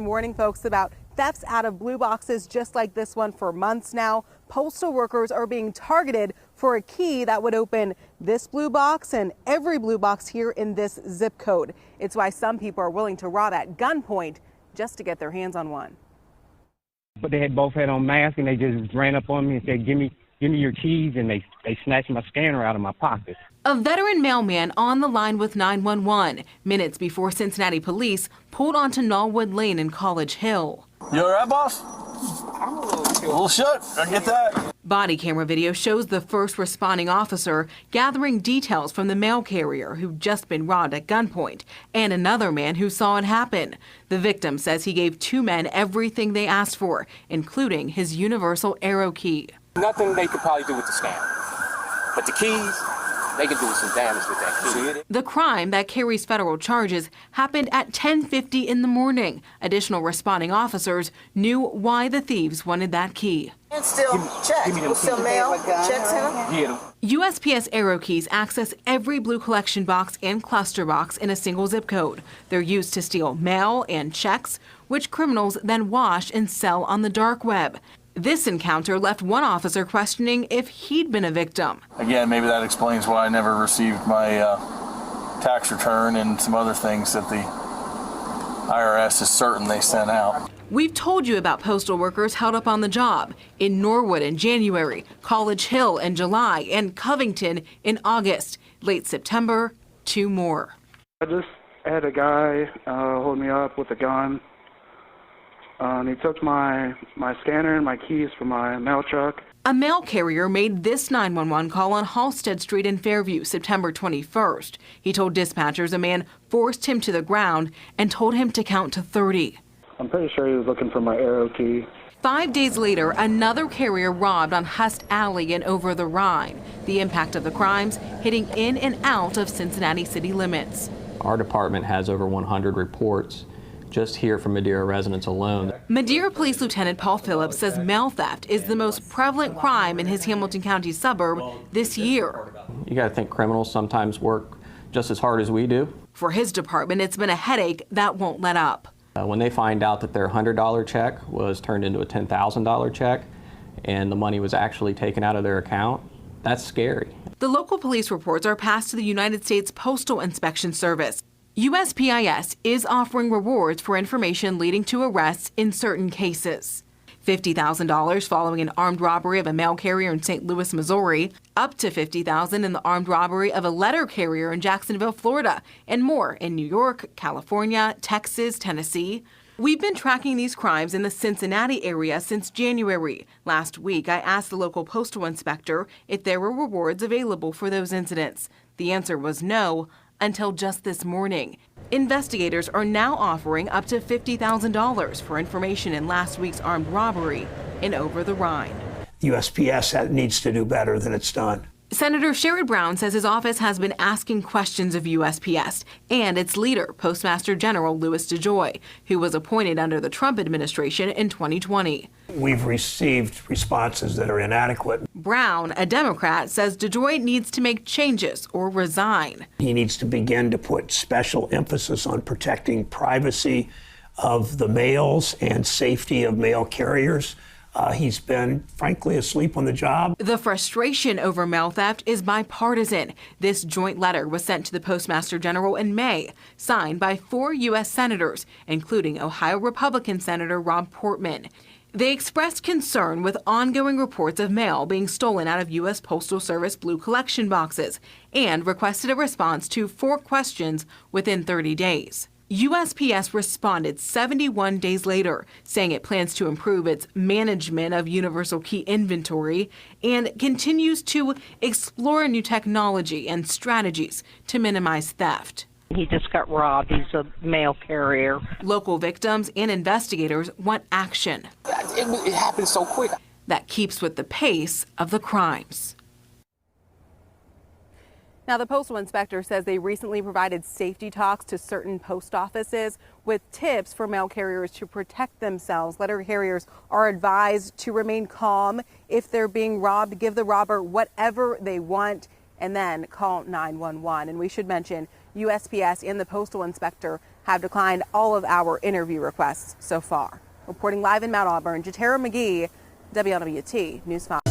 warning folks about thefts out of blue boxes just like this one for months now. Postal workers are being targeted for a key that would open this blue box and every blue box here in this zip code. It's why some people are willing to rob at gunpoint just to get their hands on one. But they both had on masks and they just ran up on me and said, give me your keys, and they snatched my scanner out of my pocket. A veteran mailman on the line with 911 minutes before Cincinnati police pulled onto Knollwood Lane in College Hill. You all right, boss? I'm a little shook. I get that. Body camera video shows the first responding officer gathering details from the mail carrier who'd just been robbed at gunpoint and another man who saw it happen. The victim says he gave two men everything they asked for, including his universal arrow key. Nothing they could probably do with the scanner, but the keys, they can do some damage with that key. The crime that carries federal charges happened at 10:50 in the morning. Additional responding officers knew why the thieves wanted that key. And still checks, still mail, checks in them? USPS Arrow keys access every blue collection box and cluster box in a single zip code. They're used to steal mail and checks, which criminals then wash and sell on the dark web. This encounter left one officer questioning if he'd been a victim. Again, maybe that explains why I never received my tax return and some other things that the IRS is certain they sent out. We've told you about postal workers held up on the job in Norwood in January, College Hill in July, and Covington in August. Late September, two more. I just had a guy hold me up with a gun. He took my scanner and my keys from my mail truck. A mail carrier made this 911 call on Halsted Street in Fairview, September 21st. He told dispatchers a man forced him to the ground and told him to count to 30. I'm pretty sure he was looking for my arrow key. 5 days later, another carrier robbed on Hust Alley and Over the Rhine. The impact of the crimes hitting in and out of Cincinnati city limits. Our department has over 100 reports just here from Madeira residents alone. Madeira Police Lieutenant Paul Phillips says mail theft is the most prevalent crime in his Hamilton County suburb this year. You got to think criminals sometimes work just as hard as we do. For his department, it's been a headache that won't let up. When they find out that their $100 check was turned into a $10,000 check and the money was actually taken out of their account, that's scary. The local police reports are passed to the United States Postal Inspection Service. USPIS is offering rewards for information leading to arrests in certain cases. $50,000 following an armed robbery of a mail carrier in St. Louis, Missouri, up to $50,000 in the armed robbery of a letter carrier in Jacksonville, Florida, and more in New York, California, Texas, Tennessee. We've been tracking these crimes in the Cincinnati area since January. Last week, I asked the local postal inspector if there were rewards available for those incidents. The answer was no, until just this morning. Investigators are now offering up to $50,000 for information in last week's armed robbery in Over the Rhine. The USPS needs to do better than it's done. Senator Sherrod Brown says his office has been asking questions of USPS and its leader, Postmaster General Louis DeJoy, who was appointed under the Trump administration in 2020. We've received responses that are inadequate. Brown, a Democrat, says DeJoy needs to make changes or resign. He needs to begin to put special emphasis on protecting privacy of the mails and safety of mail carriers. He's been, frankly, asleep on the job. The frustration over mail theft is bipartisan. This joint letter was sent to the Postmaster General in May, signed by 4 U.S. senators, including Ohio Republican Senator Rob Portman. They expressed concern with ongoing reports of mail being stolen out of U.S. Postal Service blue collection boxes and requested a response to 4 questions within 30 days. USPS responded 71 days later, saying it plans to improve its management of universal key inventory and continues to explore new technology and strategies to minimize theft. He just got robbed. He's a mail carrier. Local victims and investigators want action. It happened so quick. That keeps with the pace of the crimes. Now, the postal inspector says they recently provided safety talks to certain post offices with tips for mail carriers to protect themselves. Letter carriers are advised to remain calm if they're being robbed, give the robber whatever they want, and then call 911. And we should mention USPS and the postal inspector have declined all of our interview requests so far. Reporting live in Mount Auburn, Jatera McGee, WLWT News 5.